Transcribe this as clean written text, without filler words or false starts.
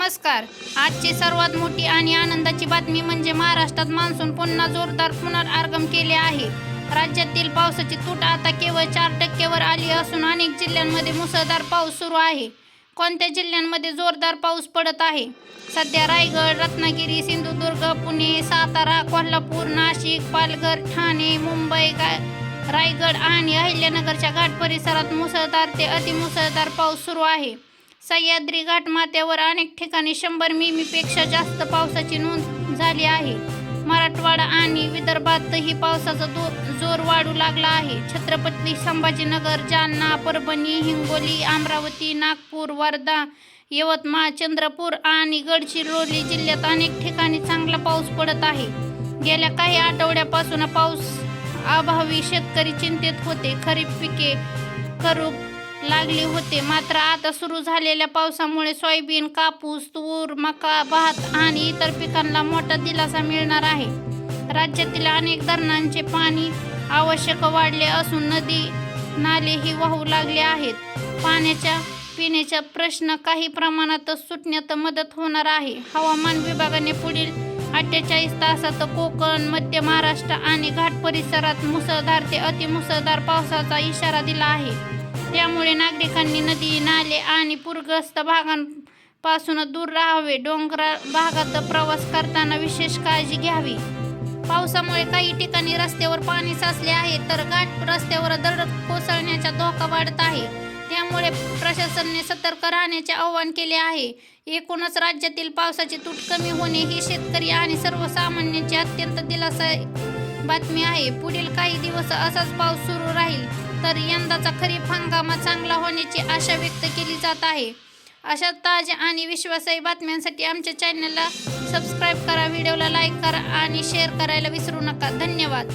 नमस्कार. आजची सर्वात मोठी आणि आनंदाची बातमी म्हणजे महाराष्ट्रात मान्सून पुन्हा जोरदार पुनरागमन केले आहे. राज्यातील पावसाची तूट आता केवळ 4% वर आली असून अनेक जिल्ह्यांमध्ये मुसळधार पाऊस सुरू आहे. कोणत्या जिल्ह्यांमध्ये जोरदार पाऊस पडत आहे? सध्या रायगड, रत्नागिरी, सिंधुदुर्ग, पुणे, सातारा, कोल्हापूर, नाशिक, पालघर, ठाणे, मुंबई, रायगड आणि अहिल्यानगरच्या घाट परिसरात मुसळधार ते अतिमुसळधार पाऊस सुरू आहे. सह्याद्री घाटमाथ्यावर अनेक ठिकाणी 100 मिमीपेक्षा जास्त पावसाची नोंद झाली आहे. मराठवाडा आणि विदर्भातही पावसाचा जोर वाढू लागला आहे. छत्रपती संभाजीनगर, जालना, परभणी, हिंगोली, अमरावती, नागपूर, वर्धा, यवतमाळ, चंद्रपूर आणि गडचिरोली जिल्ह्यात अनेक ठिकाणी चांगला पाऊस पडत आहे. गेल्या काही आठवड्यापासून पाऊस अभावी शेतकरी चिंतेत होते. खरीप पिके करू लागले होते, मात्र आता सुरू झालेल्या पावसामुळे सोयाबीन, कापूस, तूर, मका, भात आणि इतर पिकांना मोठा दिलासा मिळणार आहे. राज्यातील अनेक धरणांचे पाणी आवश्यक वाढले असून नदी नालेही वाहू लागले आहेत. पिण्याचा प्रश्न काही प्रमाणात सुटण्यात मदत होणार आहे. हवामान विभागाने पुढील 48 तासात कोकण, मध्य महाराष्ट्र आणि घाट परिसरात मुसळधार ते अतिमुसळधार पावसाचा इशारा दिला आहे. त्यामुळे नागरिकांनी नदी, नाले आणि पूरग्रस्त भागांपासून दूर राहावे. डोंगराळ भागात प्रवास करताना विशेष काळजी घ्यावी. पावसामुळे काही ठिकाणी रस्त्यावर पाणी साचले आहे, तर घाट रस्त्यावर दरड कोसळण्याचा धोका वाढत आहे. त्यामुळे प्रशासनाने सतर्क राहण्याचे आवाहन केले आहे. एकूणच राज्यातील पावसाची तूट कमी होणे ही शेतकरी आणि सर्वसामान्यांची अत्यंत दिलासादायक बातमी आहे. पुढील काही दिवस असाच पाऊस सुरू राहील तर यंदाचा खरीप हंगाम चांगला होण्याची आशा व्यक्त केली जात आहे. अशा ताज्या आणि विश्वासार्ह बातम्यांसाठी आमच्या चॅनलला सबस्क्राईब करा, व्हिडिओला लाईक करा आणि शेअर करायला विसरू नका. धन्यवाद.